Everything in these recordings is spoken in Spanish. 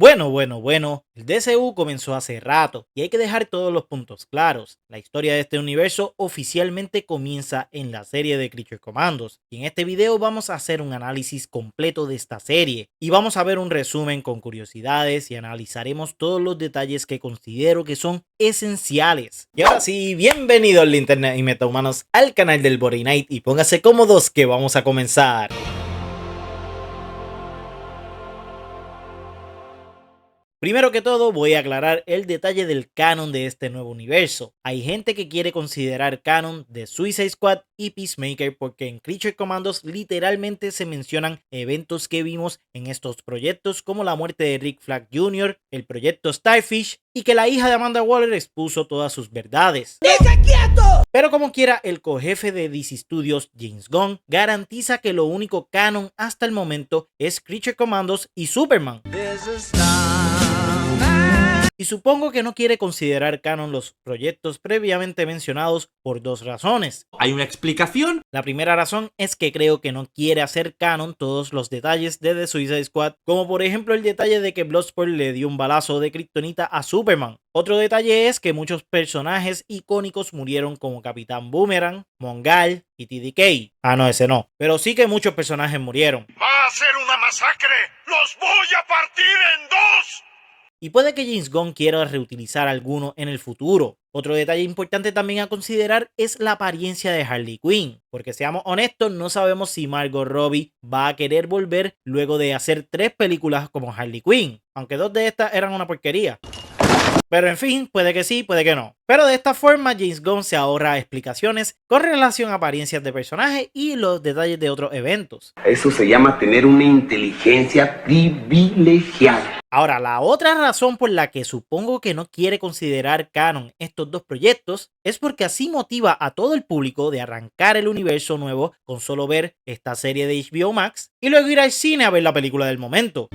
Bueno, el DCU comenzó hace rato y hay que dejar todos los puntos claros. La historia de este universo oficialmente comienza en la serie de Creature Commandos y en este video vamos a hacer un análisis completo de esta serie y vamos a ver un resumen con curiosidades y analizaremos todos los detalles que considero que son esenciales. Y ahora sí, bienvenidos Linterna y Metahumanos al canal del Body Knight y póngase cómodos que vamos a comenzar. Primero que todo voy a aclarar el detalle del canon de este nuevo universo. Hay gente que quiere considerar canon de Suicide Squad y Peacemaker porque en Creature Commandos literalmente se mencionan eventos que vimos en estos proyectos como la muerte de Rick Flag Jr., el proyecto Starfish y que la hija de Amanda Waller expuso todas sus verdades. ¡Deja quieto! Pero como quiera, el cojefe de DC Studios, James Gunn, garantiza que lo único canon hasta el momento es Creature Commandos y Superman. Y supongo que no quiere considerar canon los proyectos previamente mencionados por dos razones. ¿Hay una explicación? La primera razón es que creo que no quiere hacer canon todos los detalles de The Suicide Squad, como por ejemplo el detalle de que Bloodsport le dio un balazo de kriptonita a Superman. Otro detalle es que muchos personajes icónicos murieron como Capitán Boomerang, Mongal y TDK. Ah, no, ese no. Pero sí que muchos personajes murieron. ¡Va a ser una masacre! ¡Los voy a partir en dos! Y puede que James Gunn quiera reutilizar alguno en el futuro. Otro detalle importante también a considerar es la apariencia de Harley Quinn, porque seamos honestos, no sabemos si Margot Robbie va a querer volver luego de hacer 3 películas como Harley Quinn, aunque 2 de estas eran una porquería. Pero en fin, puede que sí, puede que no. Pero de esta forma James Gunn se ahorra explicaciones con relación a apariencias de personajes y los detalles de otros eventos. Eso se llama tener una inteligencia privilegiada. Ahora, la otra razón por la que supongo que no quiere considerar canon estos dos proyectos es porque así motiva a todo el público de arrancar el universo nuevo con solo ver esta serie de HBO Max y luego ir al cine a ver la película del momento.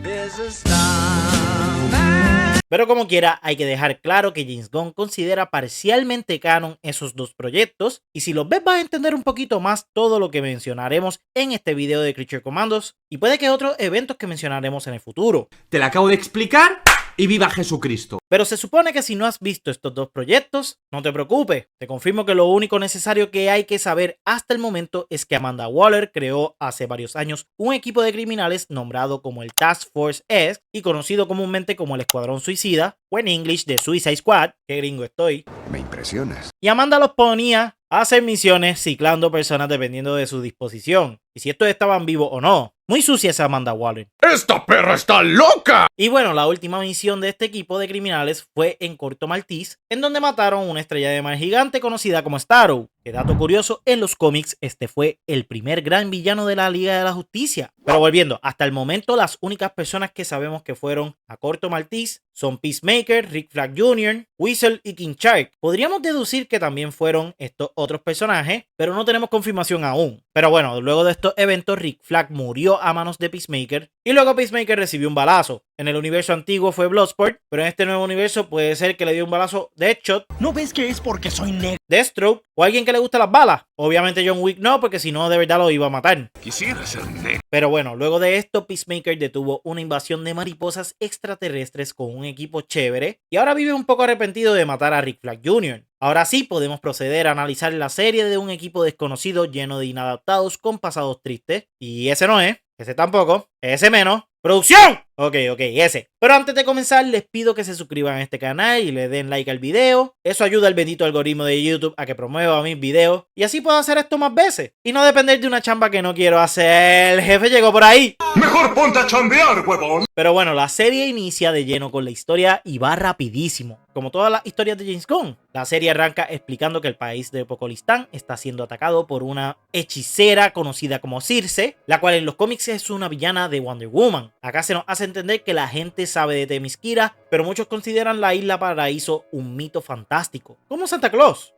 Pero como quiera, hay que dejar claro que James Gunn considera parcialmente canon esos dos proyectos, y si los ves vas a entender un poquito más todo lo que mencionaremos en este video de Creature Commandos, y puede que otros eventos que mencionaremos en el futuro. Te la acabo de explicar y viva Jesucristo. Pero se supone que si no has visto estos dos proyectos, no te preocupes. Te confirmo que lo único necesario que hay que saber hasta el momento es que Amanda Waller creó hace varios años un equipo de criminales nombrado como el Task Force X y conocido comúnmente como el Escuadrón Suicida, o en English The Suicide Squad, que gringo estoy. Me impresionas. Y Amanda los ponía a hacer misiones ciclando personas dependiendo de su disposición, y si estos estaban vivos o no. Muy sucia esa Amanda Waller. ¡Esta perra está loca! Y bueno, la última misión de este equipo de criminales fue en Corto Maltese, en donde mataron una estrella de mar gigante conocida como Starro. Que dato curioso, en los cómics este fue el primer gran villano de la Liga de la Justicia. Pero volviendo, hasta el momento las únicas personas que sabemos que fueron a Corto Maltese son Peacemaker, Rick Flag Jr., Weasel y King Shark. Podríamos deducir que también fueron estos otros personajes, pero no tenemos confirmación aún. Pero bueno, luego de estos eventos Rick Flag murió a manos de Peacemaker y luego Peacemaker recibió un balazo. En el universo antiguo fue Bloodsport, pero en este nuevo universo puede ser que le dio un balazo Deadshot. ¿No ves que es porque soy negro? Deathstroke o alguien que le gusta las balas. Obviamente John Wick no, porque si no de verdad lo iba a matar. Quisiera ser negro. Pero bueno, luego de esto Peacemaker detuvo una invasión de mariposas extraterrestres con un equipo chévere y ahora vive un poco arrepentido de matar a Rick Flag Jr. Ahora sí podemos proceder a analizar la serie de un equipo desconocido lleno de inadaptados con pasados tristes. Y ese no es, ese tampoco, ese menos. ¡Producción! Ok, ese. Pero antes de comenzar, les pido que se suscriban a este canal y le den like al video. Eso ayuda al bendito algoritmo de YouTube a que promueva mis videos. Y así puedo hacer esto más veces. Y no depender de una chamba que no quiero hacer. El jefe llegó por ahí. ¡Mejor ponte a chambear, huevón! Pero bueno, la serie inicia de lleno con la historia y va rapidísimo. Como todas las historias de James Gunn. La serie arranca explicando que el país de Pokolistán está siendo atacado por una hechicera conocida como Circe, la cual en los cómics es una villana de Wonder Woman. Acá se nos hace entender que la gente sabe de Themyscira, pero muchos consideran la isla Paraíso un mito fantástico, como Santa Claus.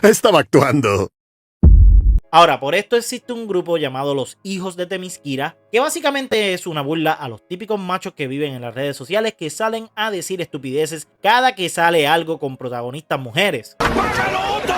Estaba actuando. Ahora, por esto existe un grupo llamado los Hijos de Themyscira, que básicamente es una burla a los típicos machos que viven en las redes sociales que salen a decir estupideces cada que sale algo con protagonistas mujeres. ¡Apágalo, Otto!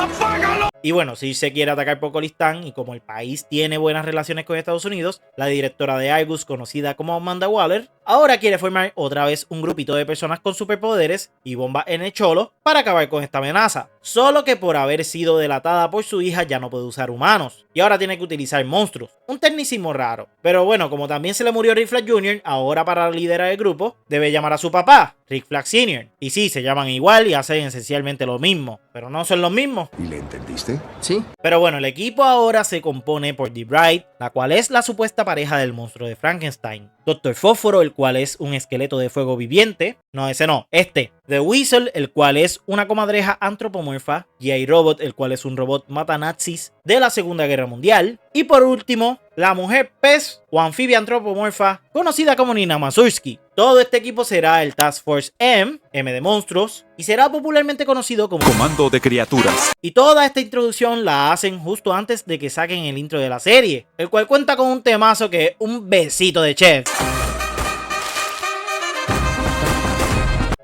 ¡Apágalo! Y bueno, Circe quiere atacar Pokolistán y como el país tiene buenas relaciones con Estados Unidos, la directora de Argus, conocida como Amanda Waller, ahora quiere formar otra vez un grupito de personas con superpoderes y bombas en el cholo para acabar con esta amenaza. Solo que por haber sido delatada por su hija ya no puede usar humanos y ahora tiene que utilizar monstruos. Un tecnicismo raro. Pero bueno, como también se le murió Rick Flag Jr., ahora para liderar el grupo debe llamar a su papá, Rick Flag Sr. Y sí, se llaman igual y hacen esencialmente lo mismo, pero no son los mismos. ¿Y le entendiste? Sí. Pero bueno, el equipo ahora se compone por The Bride, la cual es la supuesta pareja del monstruo de Frankenstein, Dr. Fósforo, el cual es un esqueleto de fuego viviente, no, ese no, este, The Weasel, el cual es una comadreja antropomorfa, G.I. Robot, el cual es un robot mata nazis de la Segunda Guerra Mundial, y por último, la mujer pez o anfibia antropomorfa conocida como Nina Mazursky. Todo este equipo será el Task Force M de monstruos, y será popularmente conocido como Comando de Criaturas. Y toda esta introducción la hacen justo antes de que saquen el intro de la serie, el cual cuenta con un temazo que es un besito de chef.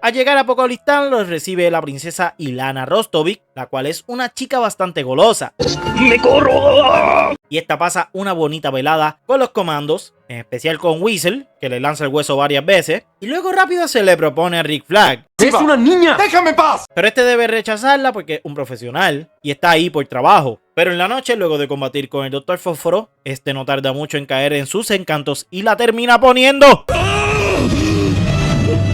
Al llegar a Pokolistán los recibe la princesa Ilana Rostovich, la cual es una chica bastante golosa. ¡Me corro! Y esta pasa una bonita velada con los comandos, en especial con Weasel, que le lanza el hueso varias veces, y luego rápido se le propone a Rick Flag. ¡Es una niña! ¡Déjame en paz! Pero este debe rechazarla porque es un profesional y está ahí por trabajo. Pero en la noche, luego de combatir con el Dr. Fósforo, este no tarda mucho en caer en sus encantos y la termina poniendo.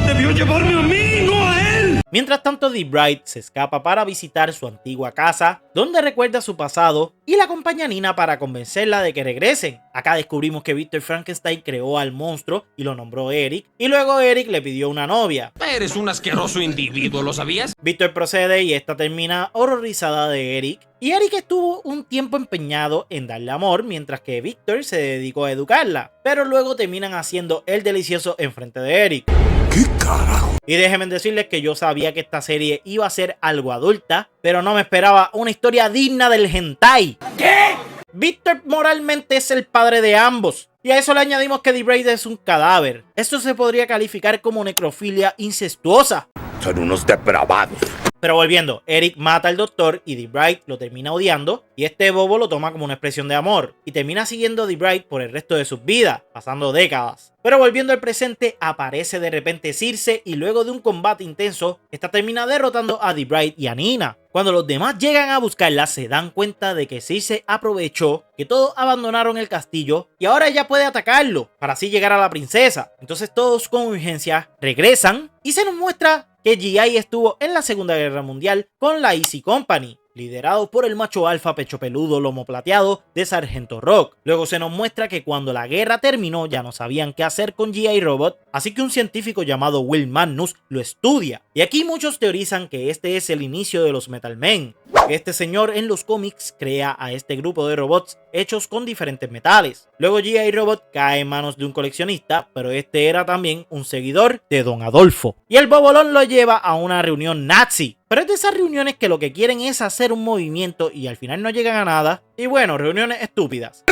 ¡Debió llevarme a mí, no a él! Mientras tanto, The Bride se escapa para visitar su antigua casa, donde recuerda su pasado, y la acompaña a Nina para convencerla de que regresen. Acá descubrimos que Víctor Frankenstein creó al monstruo y lo nombró Eric, y luego Eric le pidió una novia. Eres un asqueroso individuo, ¿lo sabías? Víctor procede y esta termina horrorizada de Eric, y Eric estuvo un tiempo empeñado en darle amor, mientras que Víctor se dedicó a educarla, pero luego terminan haciendo el delicioso enfrente de Eric. ¿Qué carajo? Y déjenme decirles que yo sabía que esta serie iba a ser algo adulta, pero no me esperaba una historia digna del hentai. ¿Qué? Víctor moralmente es el padre de ambos. Y a eso le añadimos que The Bride es un cadáver. Esto se podría calificar como necrofilia incestuosa. Son unos depravados. Pero volviendo, Eric mata al doctor y The Bride lo termina odiando, y este bobo lo toma como una expresión de amor, y termina siguiendo a The Bride por el resto de sus vidas, pasando décadas. Pero volviendo al presente, aparece de repente Circe, y luego de un combate intenso, esta termina derrotando a The Bride y a Nina. Cuando los demás llegan a buscarla, se dan cuenta de que Circe aprovechó que todos abandonaron el castillo, y ahora ella puede atacarlo, para así llegar a la princesa. Entonces todos con urgencia regresan, y se nos muestra que G.I. estuvo en la Segunda Guerra Mundial con la Easy Company, liderado por el macho alfa pecho peludo lomo plateado de Sargento Rock. Luego se nos muestra que cuando la guerra terminó ya no sabían qué hacer con G.I. Robot, así que un científico llamado Will Magnus lo estudia. Y aquí muchos teorizan que este es el inicio de los Metal Men. Este señor en los cómics crea a este grupo de robots hechos con diferentes metales. Luego G.I. Robot cae en manos de un coleccionista, pero este era también un seguidor de Don Adolfo. Y el bobolón lo lleva a una reunión nazi. Pero es de esas reuniones que lo que quieren es hacer un movimiento y al final no llegan a nada. Y bueno, reuniones estúpidas.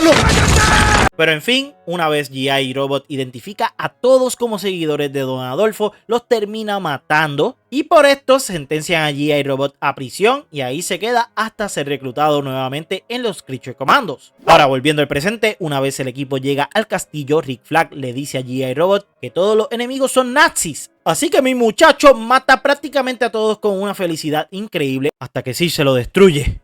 Pero en fin, una vez G.I. Robot identifica a todos como seguidores de Don Adolfo, los termina matando. Y por esto sentencian a G.I. Robot a prisión y ahí se queda hasta ser reclutado nuevamente en los Creature Commandos. Ahora volviendo al presente, una vez el equipo llega al castillo, Rick Flag le dice a G.I. Robot que todos los enemigos son nazis. Así que mi muchacho mata prácticamente a todos con una felicidad increíble hasta que Circe lo destruye.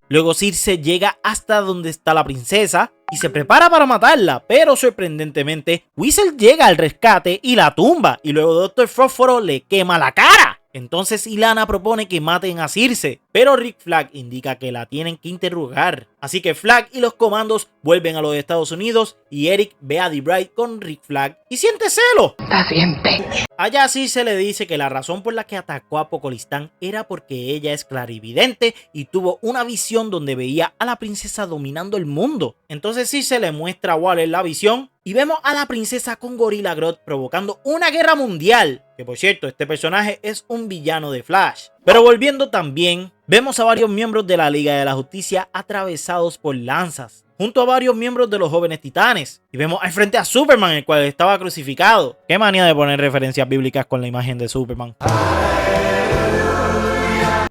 Luego Circe llega hasta donde está la princesa y se prepara para matarla, pero sorprendentemente Weasel llega al rescate y la tumba, y luego Dr. Fósforo le quema la cara. Entonces Ilana propone que maten a Circe, pero Rick Flag indica que la tienen que interrogar. Así que Flag y los comandos vuelven a los Estados Unidos y Eric ve a The Bride con Rick Flag y siente celo. Estás bien, bitch. Allá Circe le dice que la razón por la que atacó a Pokolistán era porque ella es clarividente y tuvo una visión donde veía a la princesa dominando el mundo. Entonces Circe le muestra a Waller la visión y vemos a la princesa con Gorilla Grodd provocando una guerra mundial. Que por cierto, este personaje es un villano de Flash. Pero volviendo también, vemos a varios miembros de la Liga de la Justicia atravesados por lanzas, junto a varios miembros de los Jóvenes Titanes. Y vemos al frente a Superman, el cual estaba crucificado. Qué manía de poner referencias bíblicas con la imagen de Superman.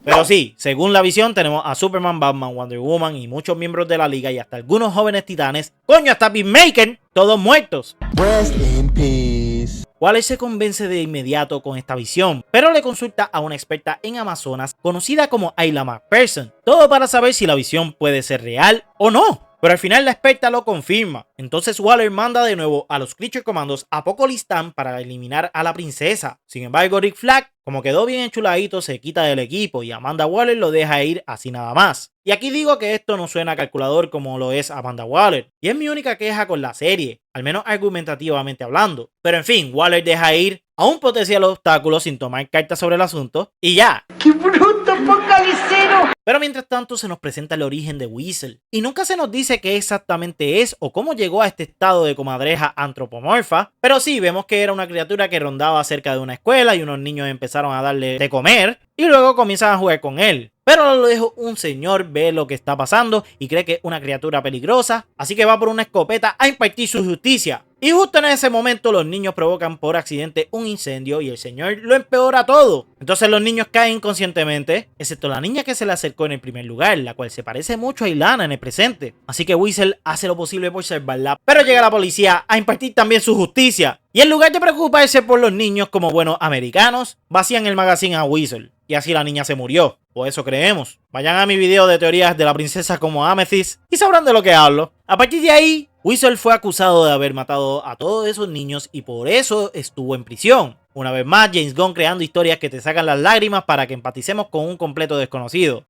Pero sí, según la visión tenemos a Superman, Batman, Wonder Woman y muchos miembros de la liga y hasta algunos jóvenes titanes, coño, hasta Peacemaker, todos muertos. Rest in peace. Waller se convence de inmediato con esta visión, pero le consulta a una experta en Amazonas conocida como Ayla McPherson, todo para saber si la visión puede ser real o no. Pero al final la experta lo confirma. Entonces Waller manda de nuevo a los Creature Commandos a Pokolistán para eliminar a la princesa. Sin embargo, Rick Flag, como quedó bien enchuladito, se quita del equipo y Amanda Waller lo deja ir así nada más. Y aquí digo que esto no suena calculador como lo es Amanda Waller, y es mi única queja con la serie, al menos argumentativamente hablando. Pero en fin, Waller deja ir a un potencial obstáculo sin tomar cartas sobre el asunto y ya. ¡Qué bruto focalicero! Pero mientras tanto se nos presenta el origen de Weasel y nunca se nos dice qué exactamente es o cómo llegó a este estado de comadreja antropomorfa, pero sí vemos que era una criatura que rondaba cerca de una escuela y unos niños empezaron a darle de comer y luego comienzan a jugar con él. Pero a lo lejos un señor ve lo que está pasando y cree que es una criatura peligrosa, así que va por una escopeta a impartir su justicia. Y justo en ese momento los niños provocan por accidente un incendio y el señor lo empeora todo. Entonces los niños caen inconscientemente, excepto la niña que se le acercó en el primer lugar, la cual se parece mucho a Ilana en el presente. Así que Weasel hace lo posible por salvarla, pero llega la policía a impartir también su justicia. Y en lugar de preocuparse por los niños como buenos americanos, vacían el magazine a Weasel. Y así la niña se murió, o eso creemos. Vayan a mi video de teorías de la princesa como Amethyst y sabrán de lo que hablo. A partir de ahí, Weasel fue acusado de haber matado a todos esos niños y por eso estuvo en prisión. Una vez más, James Gunn creando historias que te sacan las lágrimas para que empaticemos con un completo desconocido.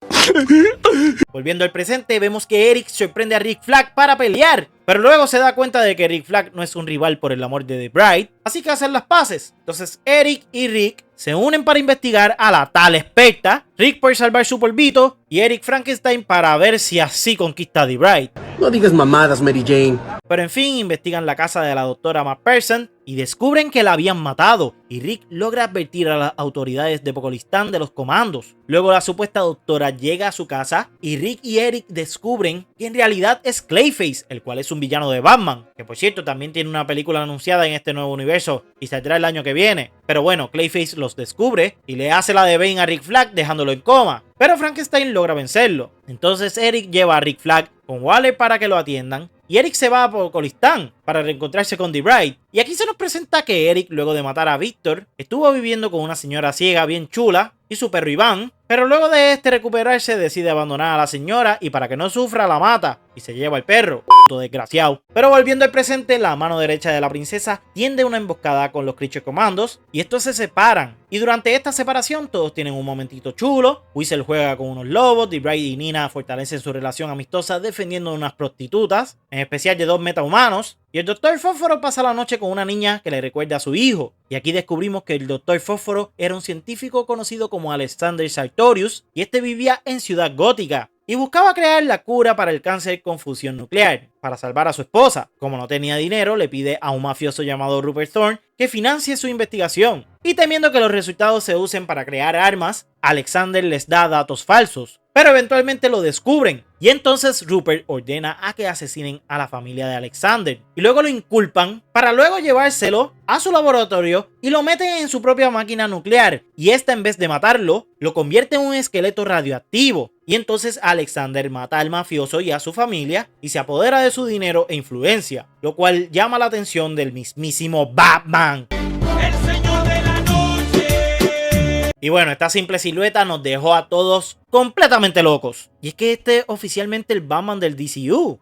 Volviendo al presente, vemos que Eric sorprende a Rick Flag para pelear, pero luego se da cuenta de que Rick Flag no es un rival por el amor de The Bride, así que hacen las paces. Entonces Eric y Rick se unen para investigar a la tal experta, Rick por salvar su polvito y Eric Frankenstein para ver si así conquista a The Bride. No digas mamadas, Mary Jane. Pero en fin, investigan la casa de la doctora McPherson y descubren que la habían matado, y Rick logra advertir a las autoridades de Pokolistán de los comandos. Luego la supuesta doctora llega a su casa y Rick y Eric descubren que en realidad es Clayface, el cual es un villano de Batman, que por cierto también tiene una película anunciada en este nuevo universo y saldrá el año que viene. Pero bueno, Clayface los descubre y le hace la de Bane a Rick Flag dejándolo en coma, pero Frankenstein logra vencerlo. Entonces Eric lleva a Rick Flag con Waller para que lo atiendan y Eric se va a Pokolistán para reencontrarse con The Bride. Y aquí se nos presenta que Eric, luego de matar a Victor, estuvo viviendo con una señora ciega bien chula y su perro Iván, pero luego de este recuperarse decide abandonar a la señora y para que no sufra la mata y se lleva al perro, puto desgraciado. Pero volviendo al presente, la mano derecha de la princesa tiende una emboscada con los Creature Commandos y estos se separan. Y durante esta separación todos tienen un momentito chulo. Weasel juega con unos lobos, The Bride y Nina fortalecen su relación amistosa defendiendo a unas prostitutas, en especial de dos metahumanos. Y el Dr. Fósforo pasa la noche con una niña que le recuerda a su hijo. Y aquí descubrimos que el Dr. Fósforo era un científico conocido como Alexander Sartorius y este vivía en Ciudad Gótica y buscaba crear la cura para el cáncer con fusión nuclear para salvar a su esposa. Como no tenía dinero, le pide a un mafioso llamado Rupert Thorne que financie su investigación. Y temiendo que los resultados se usen para crear armas, Alexander les da datos falsos, pero eventualmente lo descubren. Y entonces Rupert ordena a que asesinen a la familia de Alexander y luego lo inculpan para luego llevárselo a su laboratorio y lo meten en su propia máquina nuclear, y esta, en vez de matarlo, lo convierte en un esqueleto radioactivo. Y entonces Alexander mata al mafioso y a su familia y se apodera de su dinero e influencia, lo cual llama la atención del mismísimo Batman. ¡El señor de la noche! Y bueno, esta simple silueta nos dejó a todos completamente locos. Y es que este es oficialmente el Batman del DCU.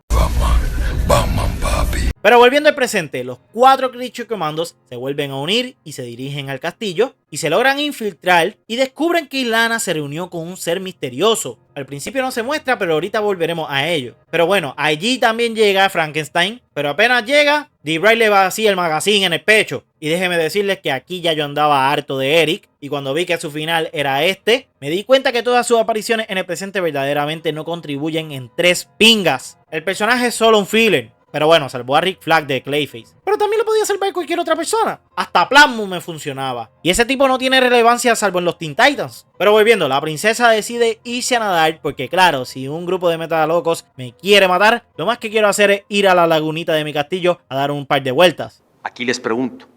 Batman, papi. Pero volviendo al presente, los 4 Creature Commandos se vuelven a unir y se dirigen al castillo y se logran infiltrar y descubren que Ilana se reunió con un ser misterioso. Al principio no se muestra, pero ahorita volveremos a ello. Pero bueno, allí también llega Frankenstein, pero apenas llega, The Bride le vacía el magazine en el pecho. Y déjenme decirles que aquí ya yo andaba harto de Eric, y cuando vi que su final era este, me di cuenta que todas sus apariciones en el presente verdaderamente no contribuyen en 3 pingas. El personaje es solo un filler. Pero bueno, salvó a Rick Flag de Clayface. Pero también lo podía salvar cualquier otra persona. Hasta Plasmo me funcionaba. Y ese tipo no tiene relevancia salvo en los Teen Titans. Pero volviendo, la princesa decide irse a nadar porque claro, si un grupo de metalocos me quiere matar, lo más que quiero hacer es ir a la lagunita de mi castillo a dar un par de vueltas. Aquí les pregunto,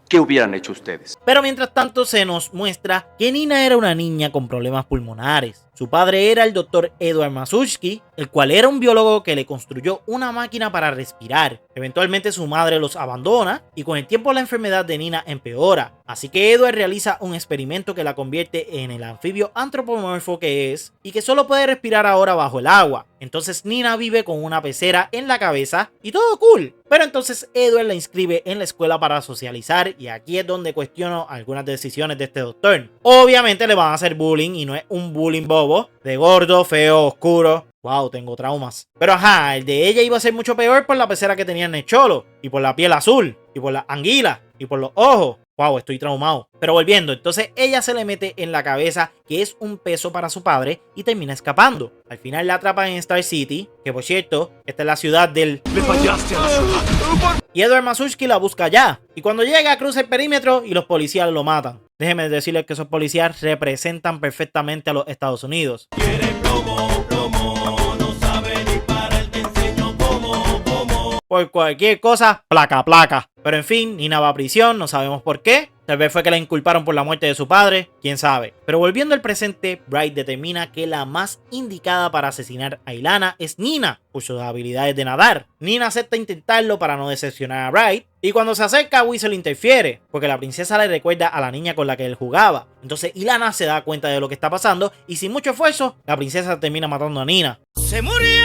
¿qué hubieran hecho ustedes? Pero mientras tanto se nos muestra que Nina era una niña con problemas pulmonares. Su padre era el Dr. Edward Masucci, el cual era un biólogo que le construyó una máquina para respirar. Eventualmente su madre los abandona y con el tiempo la enfermedad de Nina empeora. Así que Edward realiza un experimento que la convierte en el anfibio antropomorfo que es y que solo puede respirar ahora bajo el agua. Entonces Nina vive con una pecera en la cabeza y todo cool. Pero entonces Edward la inscribe en la escuela para socializar y aquí es donde cuestiono algunas decisiones de este doctor. Obviamente le van a hacer bullying y no es un bullying bobo, de gordo, feo, oscuro. Wow, tengo traumas. Pero ajá, el de ella iba a ser mucho peor por la pecera que tenía en el cholo, y por la piel azul, y por las anguilas, y por los ojos. Wow, estoy traumado. Pero volviendo, entonces ella se le mete en la cabeza que es un peso para su padre y termina escapando. Al final la atrapan en Star City, que por cierto, esta es la ciudad del... ¡Le fallaste a la ciudad! Y Edward Masucci la busca allá. Y cuando llega cruza el perímetro y los policías lo matan. Déjenme decirles que esos policías representan perfectamente a los Estados Unidos. Quiere plomo, plomo, no sabe disparar, te enseño cómo. Por cualquier cosa, placa, placa. Pero en fin, Nina va a prisión, no sabemos por qué. Tal vez fue que la inculparon por la muerte de su padre, quién sabe. Pero volviendo al presente, Bright determina que la más indicada para asesinar a Ilana es Nina, por sus habilidades de nadar. Nina acepta intentarlo para no decepcionar a Bright, y cuando se acerca, Weasel interfiere, porque la princesa le recuerda a la niña con la que él jugaba. Entonces Ilana se da cuenta de lo que está pasando, y sin mucho esfuerzo, la princesa termina matando a Nina. ¡Se murió!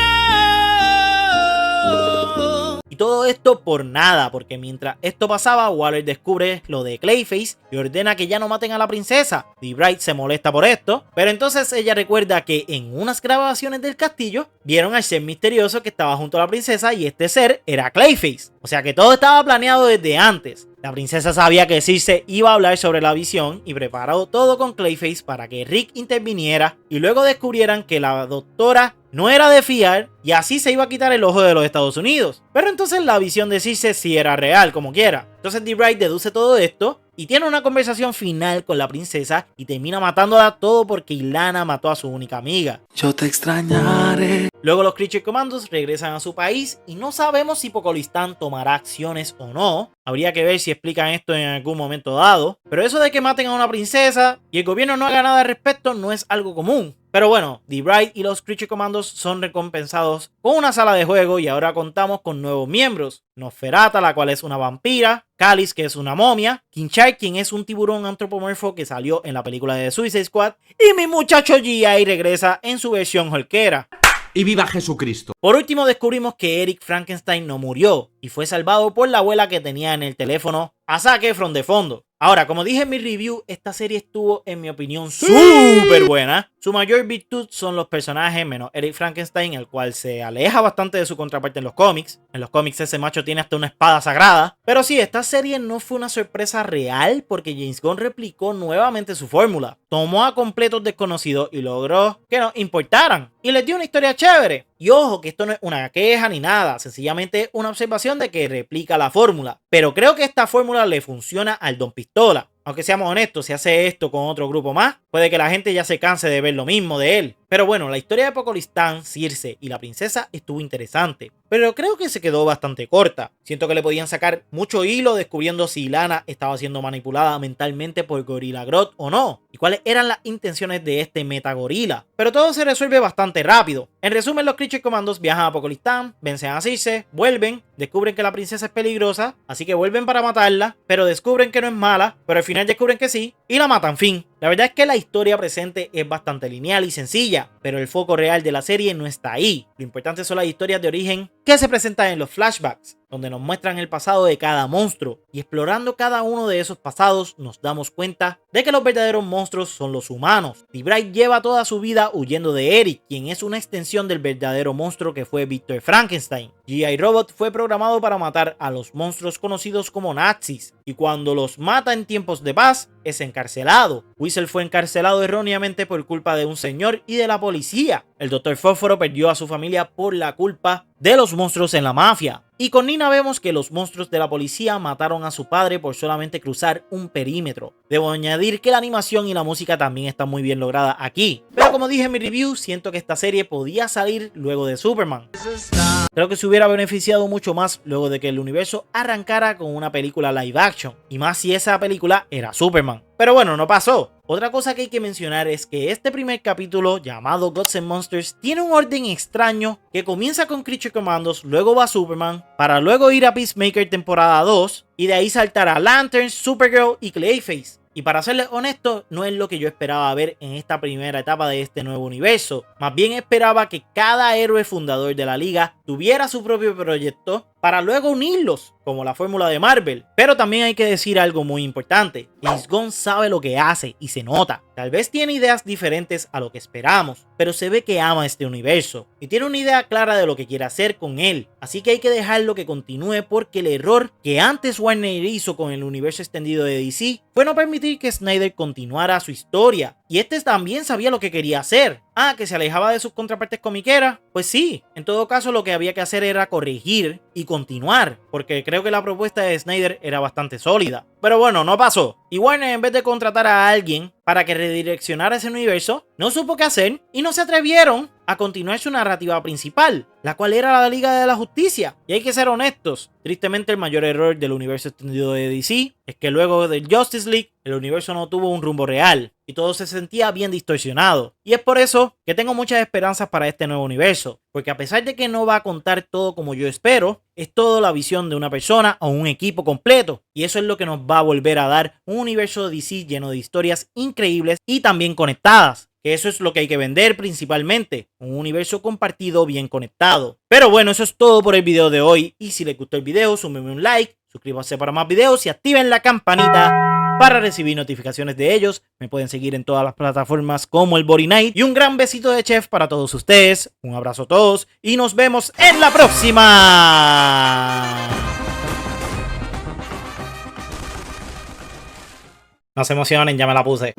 Y todo esto por nada, porque mientras esto pasaba, Waller descubre lo de Clayface y ordena que ya no maten a la princesa. Dee Bright se molesta por esto, pero entonces ella recuerda que en unas grabaciones del castillo vieron al ser misterioso que estaba junto a la princesa y este ser era Clayface. O sea que todo estaba planeado desde antes. La princesa sabía que Circe iba a hablar sobre la visión y preparó todo con Clayface para que Rick interviniera y luego descubrieran que la doctora no era de fiar y así se iba a quitar el ojo de los Estados Unidos. Pero entonces la visión de Circe sí era real, como quiera. Entonces Dee Bright deduce todo esto y tiene una conversación final con la princesa y termina matándola todo porque Ilana mató a su única amiga. Yo te extrañaré. Luego los Creature Commandos regresan a su país y no sabemos si Pokolistán tomará acciones o no. Habría que ver si explican esto en algún momento dado. Pero eso de que maten a una princesa y el gobierno no haga nada al respecto no es algo común. Pero bueno, Dee Bright y los Creature Commandos son recompensados con una sala de juego y ahora contamos con nuevos miembros. Nosferata, la cual es una vampira, Cáliz, que es una momia, Kinchai, quien es un tiburón antropomorfo que salió en la película de Suicide Squad, y mi muchacho G.I. regresa en su versión holquera. ¡Y viva Jesucristo! Por último descubrimos que Eric Frankenstein no murió y fue salvado por la abuela que tenía en el teléfono a Zac Efron de fondo. Ahora, como dije en mi review, esta serie estuvo, en mi opinión, súper buena. Su mayor virtud son los personajes, menos Eric Frankenstein, el cual se aleja bastante de su contraparte en los cómics. En los cómics ese macho tiene hasta una espada sagrada. Pero sí, esta serie no fue una sorpresa real porque James Gunn replicó nuevamente su fórmula. Tomó a completos desconocidos y logró que nos importaran. Y les dio una historia chévere. Y ojo, que esto no es una queja ni nada, sencillamente una observación de que replica la fórmula. Pero creo que esta fórmula le funciona al Don Pistola. Aunque seamos honestos, si hace esto con otro grupo más, puede que la gente ya se canse de ver lo mismo de él. Pero bueno, la historia de Pokolistán, Circe y la princesa estuvo interesante, pero creo que se quedó bastante corta. Siento que le podían sacar mucho hilo descubriendo si Ilana estaba siendo manipulada mentalmente por Gorilla Grodd o no, y cuáles eran las intenciones de este metagorila. Pero todo se resuelve bastante rápido. En resumen, los Creature Commandos viajan a Pokolistán, vencen a Circe, vuelven, descubren que la princesa es peligrosa, así que vuelven para matarla, pero descubren que no es mala, pero al final descubren que sí, y la matan, fin. La verdad es que la historia presente es bastante lineal y sencilla, pero el foco real de la serie no está ahí. Lo importante son las historias de origen que se presentan en los flashbacks, donde nos muestran el pasado de cada monstruo, y explorando cada uno de esos pasados nos damos cuenta de que los verdaderos monstruos son los humanos. Dee Bright lleva toda su vida huyendo de Eric, quien es una extensión del verdadero monstruo que fue Victor Frankenstein. G.I. Robot fue programado para matar a los monstruos conocidos como nazis, y cuando los mata en tiempos de paz, es encarcelado. Weasel fue encarcelado erróneamente por culpa de un señor y de la policía. El Dr. Fósforo perdió a su familia por la culpa de los monstruos en la mafia. Y con Nina vemos que los monstruos de la policía mataron a su padre por solamente cruzar un perímetro. Debo añadir que la animación y la música también están muy bien lograda aquí. Pero como dije en mi review, siento que esta serie podía salir luego de Superman. Creo que se hubiera beneficiado mucho más luego de que el universo arrancara con una película live action, y más si esa película era Superman. Pero bueno, no pasó. Otra cosa que hay que mencionar es que este primer capítulo, llamado Gods and Monsters, tiene un orden extraño que comienza con Creature Commandos, luego va Superman, para luego ir a Peacemaker temporada 2, y de ahí saltar a Lantern, Supergirl y Clayface. Y para serles honesto, no es lo que yo esperaba ver en esta primera etapa de este nuevo universo. Más bien esperaba que cada héroe fundador de la liga tuviera su propio proyecto para luego unirlos, como la fórmula de Marvel. Pero también hay que decir algo muy importante. James Gunn sabe lo que hace y se nota. Tal vez tiene ideas diferentes a lo que esperamos, pero se ve que ama este universo y tiene una idea clara de lo que quiere hacer con él. Así que hay que dejarlo que continúe, porque el error que antes Warner hizo con el universo extendido de DC fue no permitir que Snyder continuara su historia. Y este también sabía lo que quería hacer. Que se alejaba de sus contrapartes comiqueras. Pues sí, en todo caso lo que había que hacer era corregir y continuar, porque creo que la propuesta de Snyder era bastante sólida. Pero bueno, no pasó. Y Warner, en vez de contratar a alguien para que redireccionara ese universo, no supo qué hacer y no se atrevieron a continuar su narrativa principal, la cual era la Liga de la Justicia. Y hay que ser honestos, tristemente el mayor error del universo extendido de DC es que luego del Justice League el universo no tuvo un rumbo real y todo se sentía bien distorsionado. Y es por eso que tengo muchas esperanzas para este nuevo universo, porque a pesar de que no va a contar todo como yo espero, es toda la visión de una persona o un equipo completo, y eso es lo que nos va a volver a dar un universo de DC lleno de historias increíbles y también conectadas. Que eso es lo que hay que vender principalmente, un universo compartido bien conectado. Pero bueno, eso es todo por el video de hoy, y si les gustó el video, súmenme un like, suscríbanse para más videos y activen la campanita para recibir notificaciones de ellos. Me pueden seguir en todas las plataformas como el Body Night. Y un gran besito de chef para todos ustedes. Un abrazo a todos y nos vemos en la próxima. No se emocionen, ya me la puse.